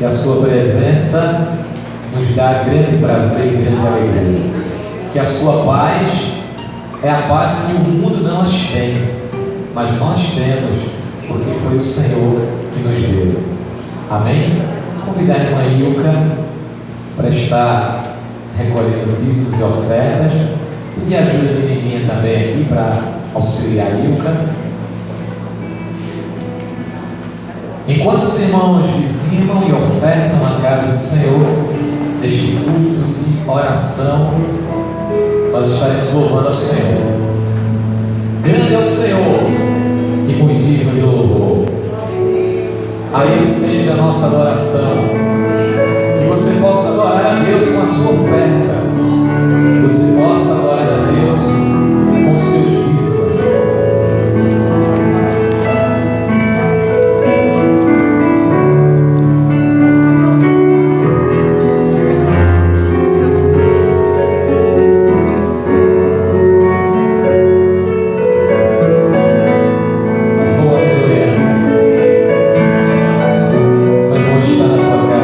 que a sua presença nos dá grande prazer e grande alegria, que a sua paz é a paz que o mundo não as tem, mas nós temos, porque foi o Senhor que nos deu. Amém? Convidar a irmã Ilka para estar recolhendo dízimos e ofertas, pedir ajuda de Nininha também aqui para auxiliar a Ilka. Enquanto os irmãos dizimam e ofertam a casa do Senhor, neste culto de oração, nós estaremos louvando ao Senhor. Grande é o Senhor e muito digno de louvor. A Ele seja a nossa adoração. Que você possa adorar a Deus com a sua oferta. Que você possa adorar a Deus com os seus dízimos. Meu irmão está na tua casa.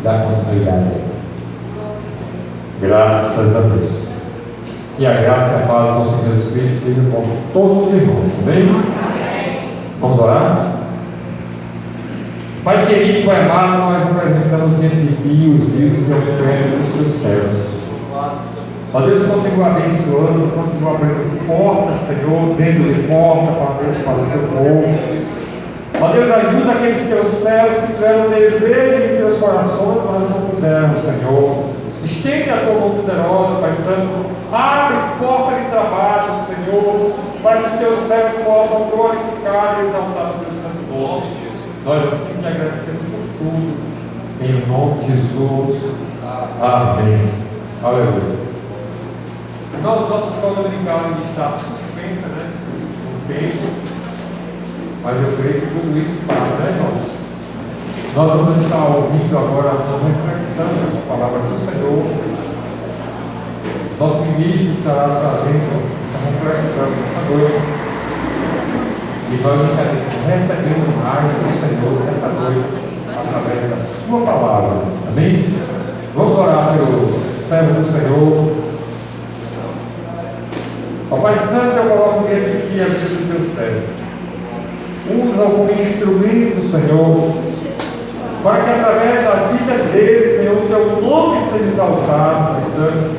dar continuidade. Graças a Deus. Que a graça e a paz do nosso Senhor Jesus Cristo estejam com todos os irmãos. Amém? Amém. Vamos orar? Pai querido, Pai amado, nós apresentamos diante de Ti os dízimos e ofertas dos Teus servos. Ó Deus, continua abençoando, continua abrindo portas, Senhor, dentro de porta, para abençoar o Teu povo. Ó Deus, ajuda aqueles Teus servos que tiveram desejo em seus corações, mas não puderam, Senhor. Estende a Tua mão poderosa, Pai Santo. Abre porta de trabalho, Senhor, para que os Teus servos possam glorificar e exaltar o Teu santo nome. Nós assim te agradecemos por tudo, em nome de Jesus, amém. Aleluia. Nossa escola dominical está suspensa, né? Um tempo, mas eu creio que tudo isso passa, né, irmãos? Nós vamos estar ouvindo agora uma reflexão da palavra do Senhor. Nosso ministro estará trazendo essa reflexão essa noite. E nós estaremos recebendo mais do Senhor nessa noite, através da Sua palavra. Amém? Vamos orar pelo servo do Senhor. Ó Pai Santo, eu coloco diante de Ti a vida do Teu servo. Usa-o como instrumento, Senhor, para que através da vida dele, Senhor, o Teu nome seja exaltado, Pai Santo.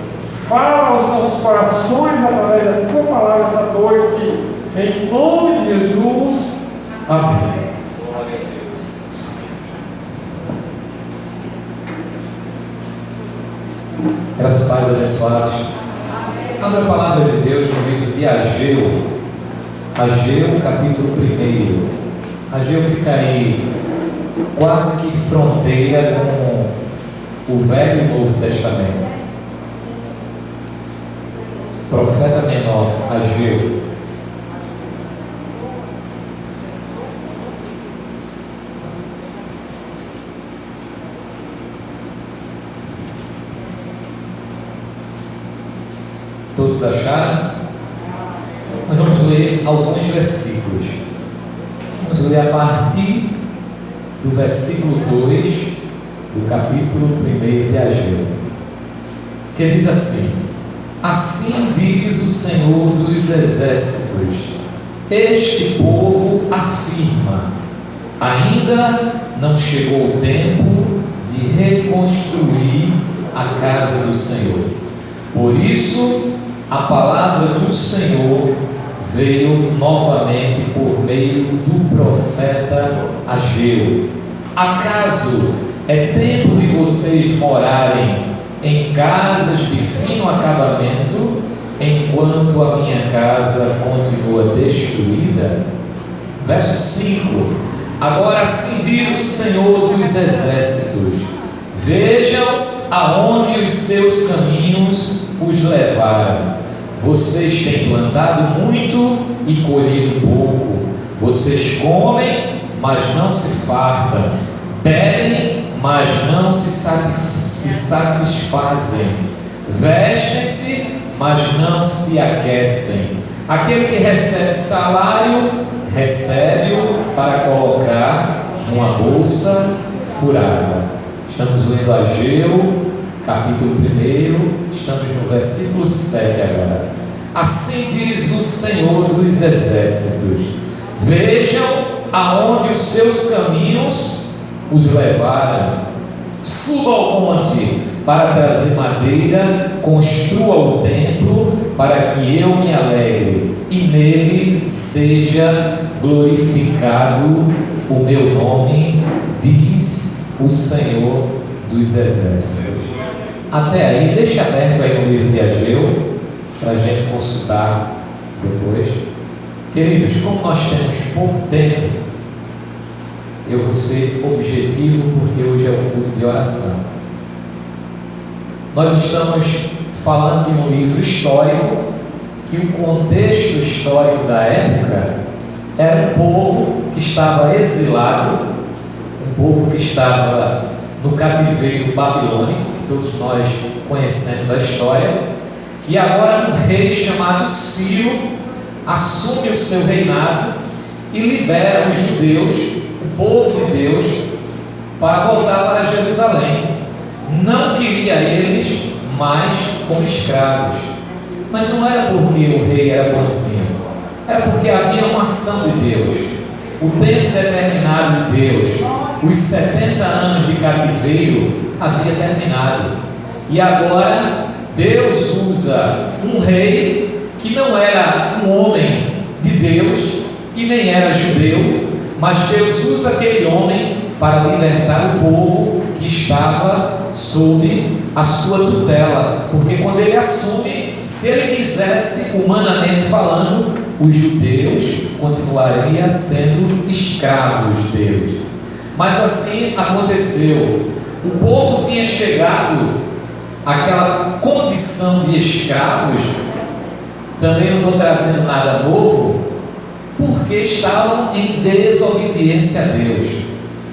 Fala aos nossos corações através da Tua palavra essa noite. Em nome de Jesus, amém. Graças a Deus, abençoados. Abra a palavra de Deus no livro de Ageu. Ageu, capítulo 1. Ageu fica aí quase que fronteira com o Velho e o Novo Testamento. Profeta menor, Ageu. Todos acharam? Nós vamos ler alguns versículos. Vamos ler a partir do versículo 2 do capítulo 1 de Ageu, que diz assim: assim diz o Senhor dos exércitos, este povo afirma, ainda não chegou o tempo de reconstruir a casa do Senhor. Por isso, a palavra do Senhor veio novamente por meio do profeta Ageu. Acaso é tempo de vocês morarem em casas de fino acabamento, enquanto a minha casa continua destruída? Verso 5: agora assim diz o Senhor dos exércitos, vejam aonde os seus caminhos os levaram. Vocês têm plantado muito e colhido pouco. Vocês comem, mas não se fartam. Bebem, mas não se satisfazem. Vestem-se, mas não se aquecem. Aquele que recebe salário, recebe-o para colocar numa bolsa furada. Estamos lendo Ageu, capítulo 1, estamos no versículo 7 agora. Assim diz o Senhor dos exércitos, vejam aonde os seus caminhos os levaram. Suba ao monte para trazer madeira, construa o templo para que eu me alegre e nele seja glorificado o meu nome, diz o Senhor dos exércitos. Até aí, deixa aberto aí no livro de Ageu, para a gente consultar depois. Queridos, como nós temos pouco tempo, eu vou ser objetivo, porque hoje é o culto de oração. Nós estamos falando de um livro histórico, que o contexto histórico da época era um povo que estava exilado, um povo que estava no cativeiro babilônico, que todos nós conhecemos a história, e agora um rei chamado Ciro assume o seu reinado e libera os judeus, o povo de Deus, para voltar para Jerusalém. não queria eles mais como escravos. Mas não era porque o rei era bonzinho, era porque havia uma ação de Deus, o tempo determinado de Deus. Os 70 anos de cativeiro havia terminado, e agora Deus usa um rei que não era um homem de Deus e nem era judeu, mas Deus usa aquele homem para libertar o povo que estava sob a sua tutela, porque quando ele assume, se ele quisesse, humanamente falando, os judeus continuariam sendo escravos deles. Mas assim aconteceu. O povo tinha chegado àquela condição de escravos. Também não estou trazendo nada novo, porque estavam em desobediência a Deus.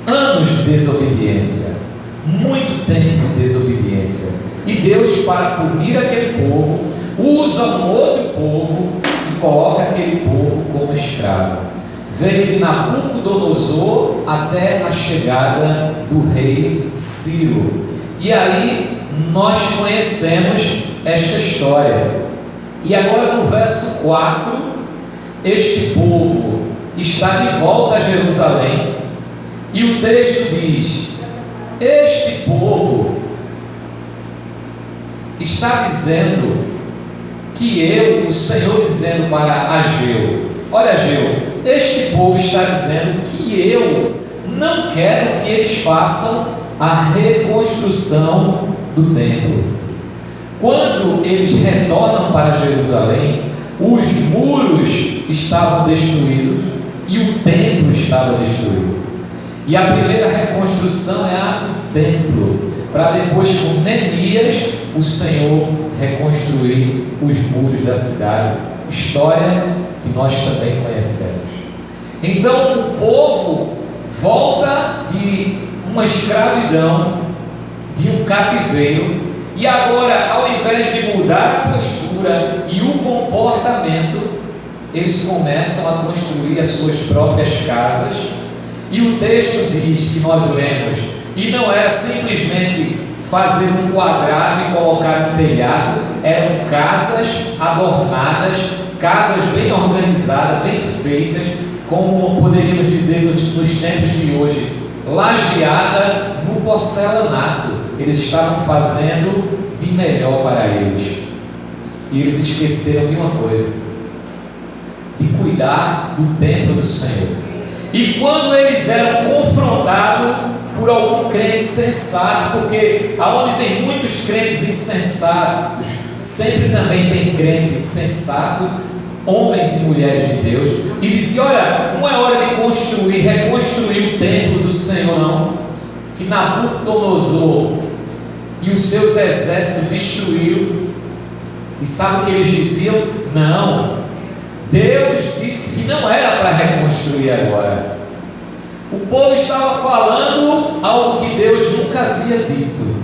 Anos de desobediência, muito tempo de desobediência. E Deus, para punir aquele povo, usa um outro povo e coloca aquele povo como escravo. Veio de Nabucodonosor até a chegada do rei Ciro. E aí nós conhecemos esta história. E agora no verso 4, este povo está de volta a Jerusalém, e o texto diz: este povo está dizendo que eu, o Senhor dizendo para Ageu: olha, Ageu, este povo está dizendo que eu não quero que eles façam a reconstrução do templo. Quando eles retornam para Jerusalém, os muros estavam destruídos e o templo estava destruído. E a primeira reconstrução é a do templo, para depois, com Neemias, o Senhor reconstruir os muros da cidade. História que nós também conhecemos. Então o povo volta de uma escravidão, de um cativeiro, e agora, ao invés de mudar a postura e o comportamento, eles começam a construir as suas próprias casas. E o texto diz, que nós lemos, e não era simplesmente fazer um quadrado e colocar no telhado, eram casas adornadas, casas bem organizadas, bem feitas, como poderíamos dizer nos tempos de hoje, lajeada no porcelanato. Eles estavam fazendo de melhor para eles. E eles esqueceram de uma coisa: de cuidar do templo do Senhor. E quando eles eram confrontados por algum crente sensato, porque aonde tem muitos crentes insensatos, sempre também tem crentes sensatos, homens e mulheres de Deus, e dizia: olha, não é hora de reconstruir o templo do Senhor, não, que Nabucodonosor e os seus exércitos destruíram. E sabe o que eles diziam? Não, Deus disse que não era para reconstruir agora. O povo estava falando algo que Deus nunca havia dito.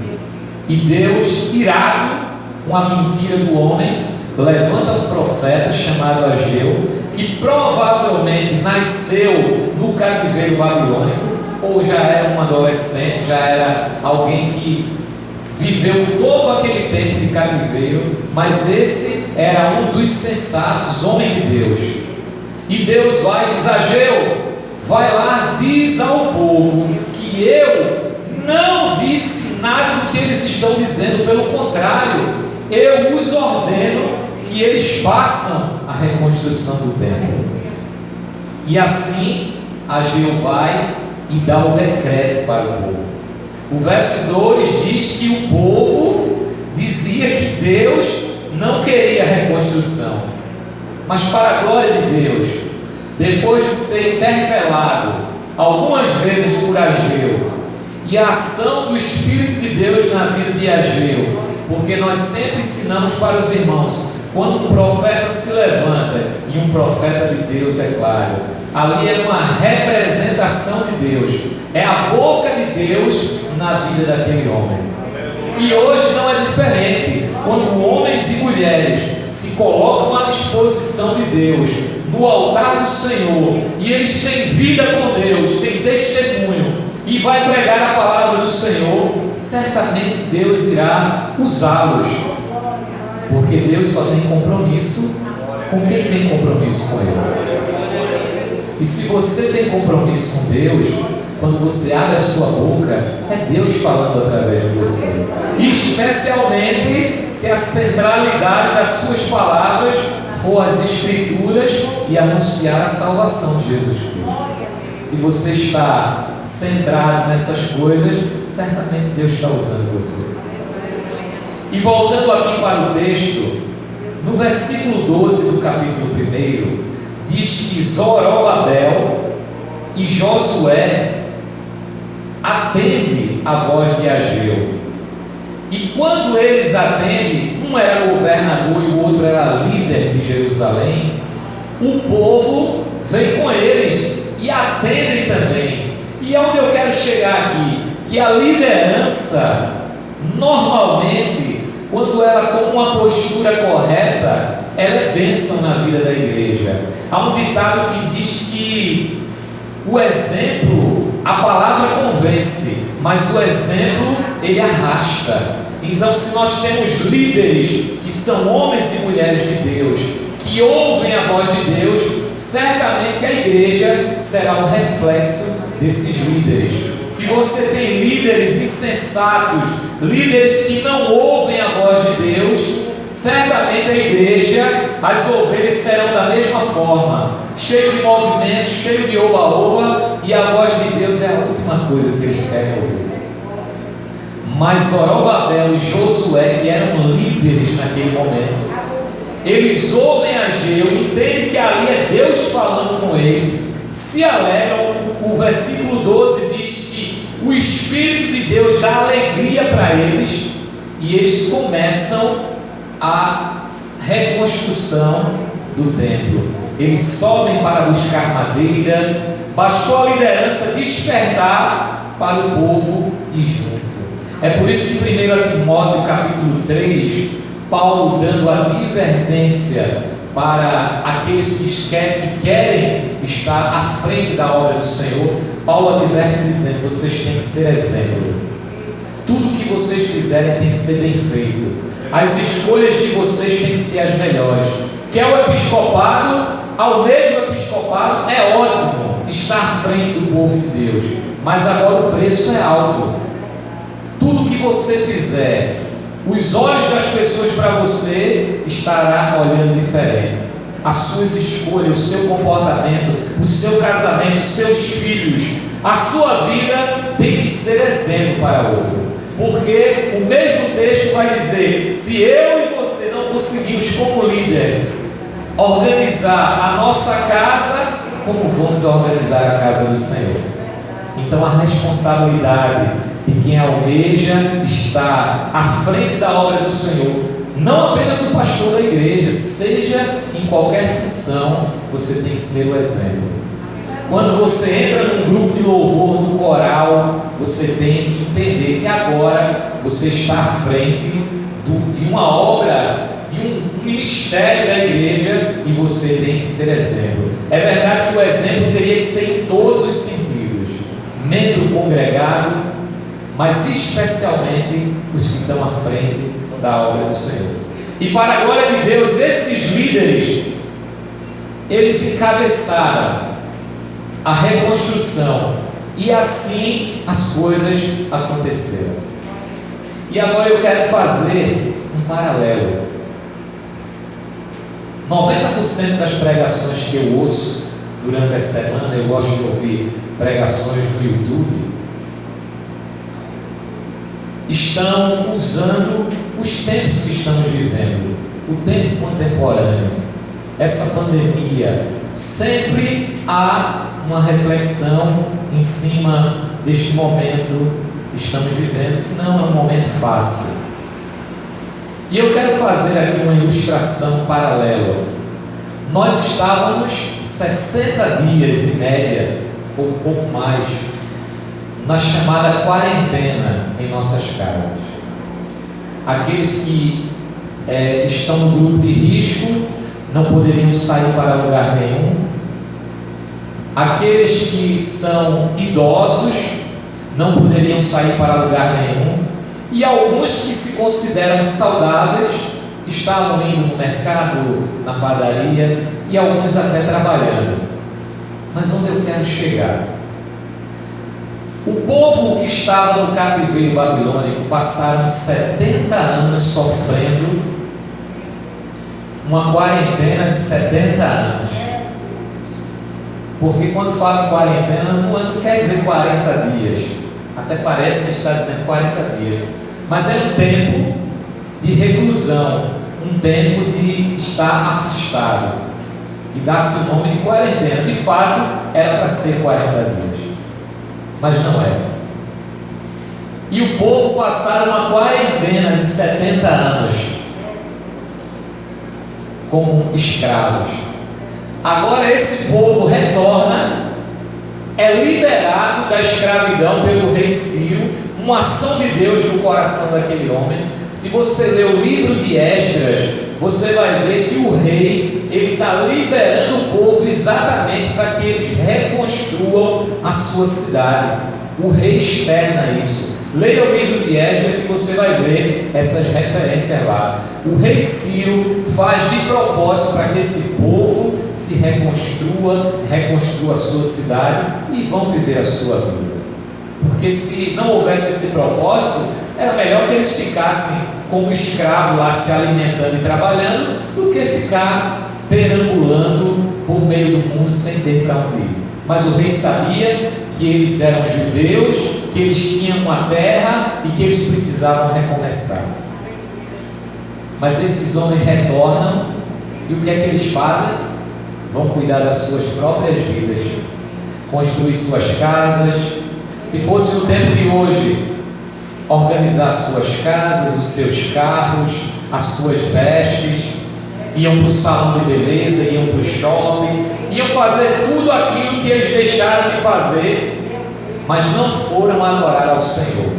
E Deus, irado com a mentira do homem, levanta um profeta chamado Ageu, que provavelmente nasceu no cativeiro babilônico, ou já era um adolescente, já era alguém que viveu todo aquele tempo de cativeiro, mas esse era um dos sensatos, homem de Deus. E Deus vai e diz: Ageu, vai lá, diz ao povo que eu não disse nada do que eles estão dizendo, pelo contrário, eu os ordeno que eles façam a reconstrução do templo. E assim Ageu vai e dá o decreto para o povo. O verso 2 diz que o povo dizia que Deus não queria reconstrução, mas para a glória de Deus, depois de ser interpelado algumas vezes por Ageu, e a ação do Espírito de Deus na vida de Ageu, porque nós sempre ensinamos para os irmãos, quando um profeta se levanta, e um profeta de Deus, é claro, ali é uma representação de Deus, é a boca de Deus na vida daquele homem. E hoje não é diferente. Quando homens e mulheres se colocam à disposição de Deus, no altar do Senhor, e eles têm vida com Deus, têm testemunho, e vai pregar a palavra do Senhor, certamente certamente Deus irá usá-los, porque Deus só tem compromisso com quem tem compromisso com Ele. E se você tem compromisso com Deus, quando você abre a sua boca, é Deus falando através de você. E especialmente se a centralidade das suas palavras for as Escrituras e anunciar a salvação de Jesus Cristo. Se você está centrado nessas coisas, certamente Deus está usando você. E voltando aqui para o texto, no versículo 12 do capítulo 1, diz que Zorobabel e Josué atendem a voz de Ageu. E quando eles atendem, um era governador e o outro era líder de Jerusalém, o povo vem com eles e atendem também. E é onde eu quero chegar aqui, que a liderança, normalmente, quando ela toma uma postura correta, ela é bênção na vida da igreja. Há um ditado que diz que o exemplo, a palavra convence, mas o exemplo, ele arrasta. Então, se nós temos líderes que são homens e mulheres de Deus, que ouvem a voz de Deus, certamente a igreja será um reflexo desses líderes. Se você tem líderes insensatos, líderes que não ouvem a voz de Deus, certamente a igreja, as ovelhas serão da mesma forma, cheio de movimento, cheio de oba-oba, e a voz de Deus é a última coisa que eles querem ouvir. Mas Zorobabel e Josué, que eram líderes naquele momento, eles ouvem Ageu, entendem que ali é Deus falando com eles, se alegram. O versículo 12 diz que o Espírito de Deus dá alegria para eles, e eles começam a reconstrução do templo. Eles sobem para buscar madeira. Bastou a liderança despertar para o povo ir junto. É por isso que em 1 Timóteo capítulo 3, Paulo dando advertência para aqueles que querem estar à frente da obra do Senhor, Paulo adverte dizendo: vocês têm que ser exemplo. Tudo que vocês fizerem tem que ser bem feito. As escolhas de vocês têm que ser as melhores. Quer o episcopado, ao mesmo episcopado, é ótimo estar à frente do povo de Deus, mas agora o preço é alto. Tudo que você fizer, os olhos das pessoas para você estará olhando diferente. As suas escolhas, o seu comportamento, o seu casamento, os seus filhos, a sua vida tem que ser exemplo para outro. Porque o mesmo texto vai dizer: se eu e você não conseguimos como líder organizar a nossa casa, como vamos organizar a casa do Senhor? Então a responsabilidade de quem almeja estar à frente da obra do Senhor, não apenas o pastor da igreja, seja em qualquer função, você tem que ser o exemplo. Quando você entra num grupo de louvor, no coral, você tem que entender que agora você está à frente de uma obra, de um ministério da igreja, e você tem que ser exemplo. É verdade que o exemplo teria que ser em todos os sentidos, membro congregado, mas especialmente os que estão à frente da obra do Senhor. E para a glória de Deus, esses líderes, eles encabeçaram a reconstrução, e assim as coisas aconteceram. E agora eu quero fazer um paralelo. 90% das pregações que eu ouço durante a semana, eu gosto de ouvir pregações no YouTube, estão usando os tempos que estamos vivendo, o tempo contemporâneo, essa pandemia. Sempre há uma reflexão em cima deste momento que estamos vivendo, que não é um momento fácil. E eu quero fazer aqui uma ilustração paralela. Nós estávamos 60 dias em média, ou um pouco mais, na chamada quarentena em nossas casas. Aqueles que estão no grupo de risco não poderiam sair para lugar nenhum. Aqueles que são idosos não poderiam sair para lugar nenhum. E alguns que se consideram saudáveis estavam indo no mercado, na padaria, e alguns até trabalhando. Mas onde eu quero chegar? O povo que estava no cativeiro babilônico passaram 70 anos sofrendo uma quarentena de 70 anos. Porque quando fala em quarentena, não quer dizer 40 dias. Até parece que está dizendo 40 dias. Mas é um tempo de reclusão, um tempo de estar afastado. E dá-se o nome de quarentena. De fato, era para ser 40 dias. Mas não é. E o povo passaram uma quarentena de 70 anos como escravos. Agora esse povo retorna, é liberado da escravidão pelo rei Ciro, uma ação de Deus no coração daquele homem. Se você ler o livro de Esdras, você vai ver que o rei, ele está liberando o povo exatamente para que eles reconstruam a sua cidade. O rei externa isso. Leia o livro de Esdras que você vai ver essas referências lá. O rei Ciro faz de propósito para que esse povo se reconstrua a sua cidade e vão viver a sua vida. Porque se não houvesse esse propósito, era melhor que eles ficassem como escravos lá se alimentando e trabalhando, do que ficar perambulando por meio do mundo sem ter para onde ir. Mas o rei sabia que eles eram judeus, que eles tinham uma terra e que eles precisavam recomeçar. Mas esses homens retornam e o que é que eles fazem? Vão cuidar das suas próprias vidas, construir suas casas. Se fosse no tempo de hoje, organizar suas casas, os seus carros, as suas vestes, iam para o salão de beleza, iam para o shopping, iam fazer tudo aquilo que eles deixaram de fazer, mas não foram adorar ao Senhor.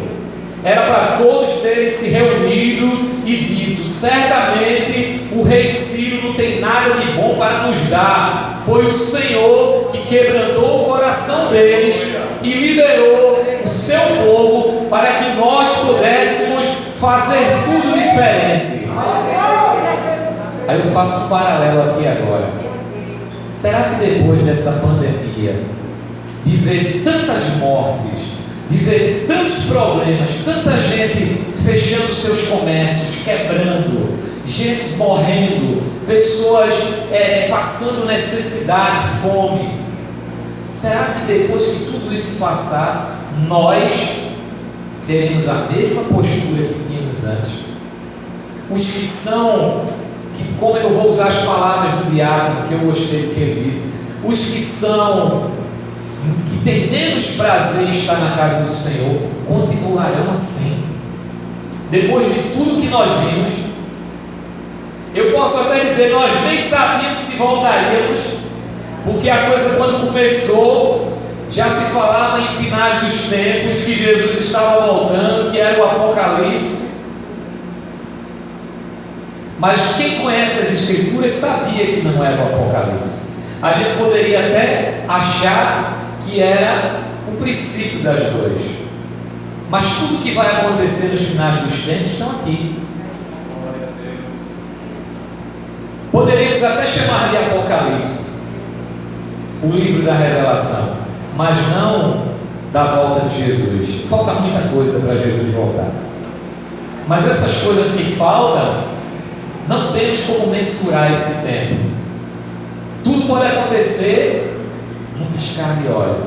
Era para todos terem se reunido e dito: certamente o rei Ciro não tem nada de bom para nos dar. Foi o Senhor que quebrantou o coração deles e liberou o seu povo para que nós pudéssemos fazer tudo diferente. Aí eu faço um paralelo aqui agora. Será que depois dessa pandemia, de ver tantas mortes, de ver tantos problemas, tanta gente fechando seus comércios, quebrando, gente morrendo, pessoas passando necessidade, fome, será que depois que tudo isso passar, nós teremos a mesma postura que tínhamos antes? Os que são, como eu vou usar as palavras do diácono, que eu gostei do que ele disse, os que têm menos prazer em estar na casa do Senhor, continuarão assim. Depois de tudo que nós vimos, eu posso até dizer, nós nem sabíamos se voltaríamos, porque a coisa, quando começou, já se falava em finais dos tempos, que Jesus estava voltando, que era o Apocalipse. Mas quem conhece as Escrituras sabia que não era o Apocalipse. A gente poderia até achar que era o princípio das dores, mas tudo que vai acontecer nos finais dos tempos estão aqui. Poderíamos até chamar de Apocalipse, o livro da revelação, mas não da volta de Jesus. Falta muita coisa para Jesus voltar, mas essas coisas que faltam, não temos como mensurar esse tempo. Tudo pode acontecer num piscar de olhos.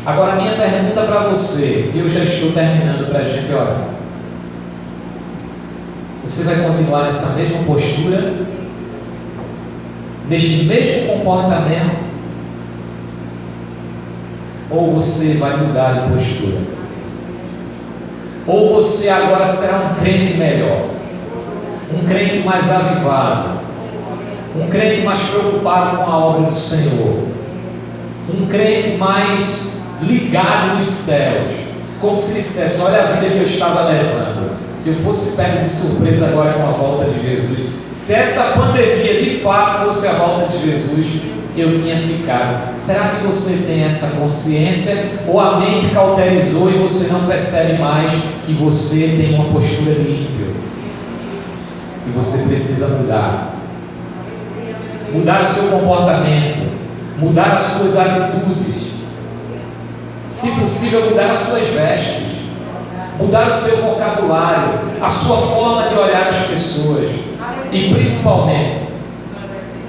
Agora, minha pergunta para você, eu já estou terminando para a gente orar. Você vai continuar nessa mesma postura, neste mesmo comportamento, ou você vai mudar de postura? Ou você agora será um crente melhor, um crente mais avivado, um crente mais preocupado com a obra do Senhor, um crente mais ligado nos céus, como se dissesse: olha a vida que eu estava levando, se eu fosse pego de surpresa agora com a volta de Jesus, se essa pandemia de fato fosse a volta de Jesus, eu tinha ficado. Será que você tem essa consciência, ou a mente cauterizou e você não percebe mais que você tem uma postura de ímpio e você precisa mudar. Mudar o seu comportamento, mudar as suas atitudes, se possível mudar as suas vestes, mudar o seu vocabulário, a sua forma de olhar as pessoas e principalmente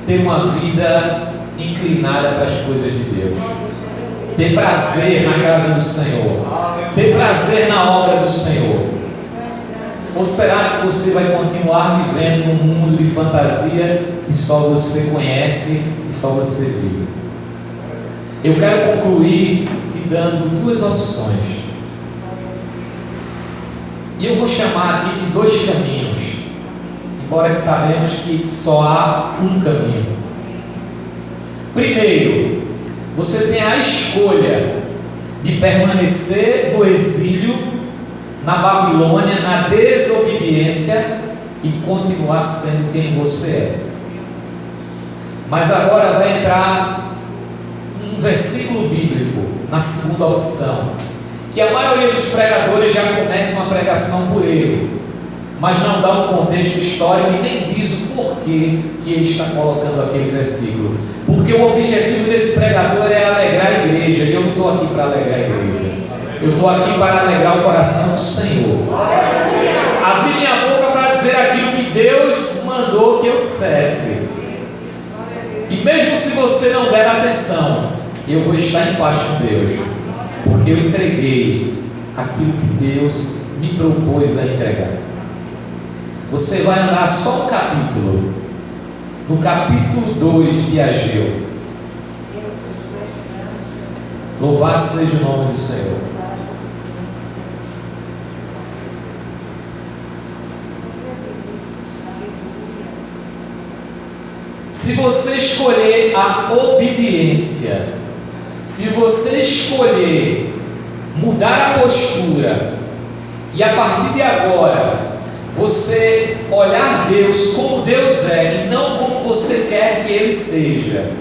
ter uma vida inclinada para as coisas de Deus, ter prazer na casa do Senhor, ter prazer na obra do Senhor. Ou será que você vai continuar vivendo num mundo de fantasia que só você conhece e só você vive? Eu quero concluir te dando duas opções. E eu vou chamar aqui de dois caminhos, embora sabemos que só há um caminho. Primeiro, você tem a escolha de permanecer no exílio, na Babilônia, na desobediência e continuar sendo quem você é. Mas agora vai entrar um versículo bíblico na segunda opção, que a maioria dos pregadores já começam a pregação por ele, mas não dá um contexto histórico e nem diz o porquê que ele está colocando aquele versículo. Porque o objetivo desse pregador é alegrar a igreja, e eu não estou aqui para alegrar a igreja, eu estou aqui para alegrar o coração do Senhor. Abri minha boca para dizer aquilo que Deus mandou que eu dissesse. E mesmo se você não der atenção, eu vou estar em paz com Deus, porque eu entreguei aquilo que Deus me propôs a entregar. Você vai andar só um capítulo, no capítulo 2 de Ageu. Louvado seja o nome do Senhor. Se você escolher a obediência, se você escolher mudar a postura, e a partir de agora você olhar Deus como Deus é e não como você quer que Ele seja,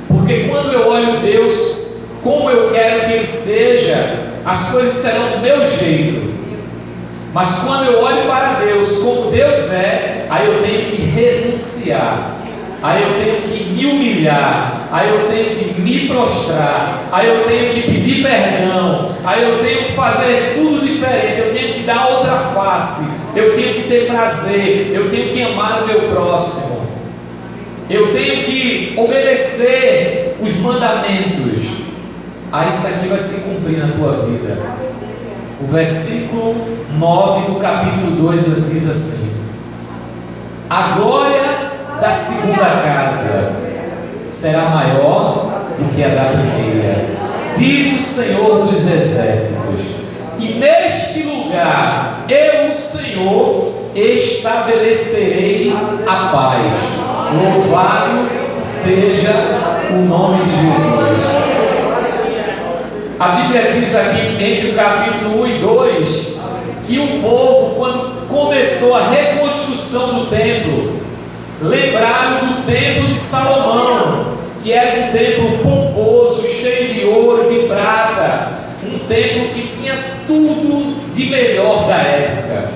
porque quando eu olho Deus como eu quero que Ele seja, as coisas serão do meu jeito. Mas quando eu olho para Deus como Deus é, aí eu tenho que renunciar, aí eu tenho que me humilhar, aí eu tenho que me prostrar, aí eu tenho que pedir perdão, aí eu tenho que fazer tudo diferente, eu tenho que dar outra face, eu tenho que ter prazer, eu tenho que amar o meu próximo, eu tenho que obedecer os mandamentos. Aí isso aqui vai se cumprir na tua vida. O versículo 9 do capítulo 2 diz assim: a glória da segunda casa será maior do que a da primeira, diz o Senhor dos exércitos, e neste lugar eu, o Senhor, estabelecerei a paz. Louvado seja o nome de Jesus. A Bíblia diz aqui, entre o capítulo 1 e 2, que o povo, quando começou a reconstrução do templo, lembraram do templo de Salomão, que era um templo pomposo, cheio de ouro, de prata, um templo que tinha tudo de melhor da época.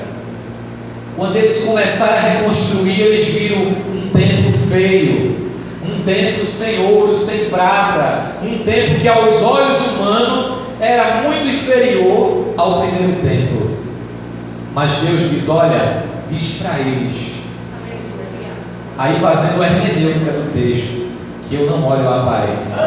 Quando eles começaram a reconstruir, eles viram um templo feio, um templo sem ouro, sem prata, um templo que aos olhos humanos era muito inferior ao primeiro templo. Mas Deus diz: olha, diz para eles, aí fazendo a hermenêutica do texto, que eu não olho a aparência,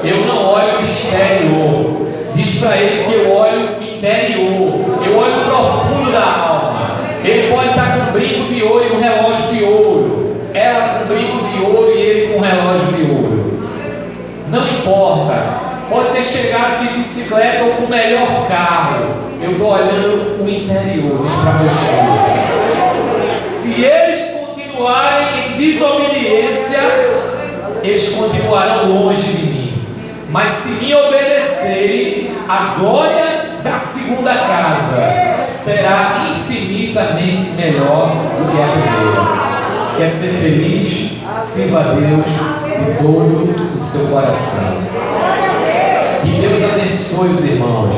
eu não olho o exterior. Diz para ele que eu olho o interior, eu olho o profundo da alma. Ele pode estar com um brinco de ouro e um relógio de ouro, ela com um brinco de ouro e ele com um relógio de ouro, não importa. Pode ter chegado de bicicleta ou com o melhor carro, eu estou olhando o interior. Diz para meus filhos: se eles continuarem em desobediência, eles continuarão longe de mim, mas se me obedecerem, a glória da segunda casa será infinitamente melhor do que a primeira. Quer ser feliz? Sirva a Deus de todo o seu coração. Que Deus abençoe os irmãos.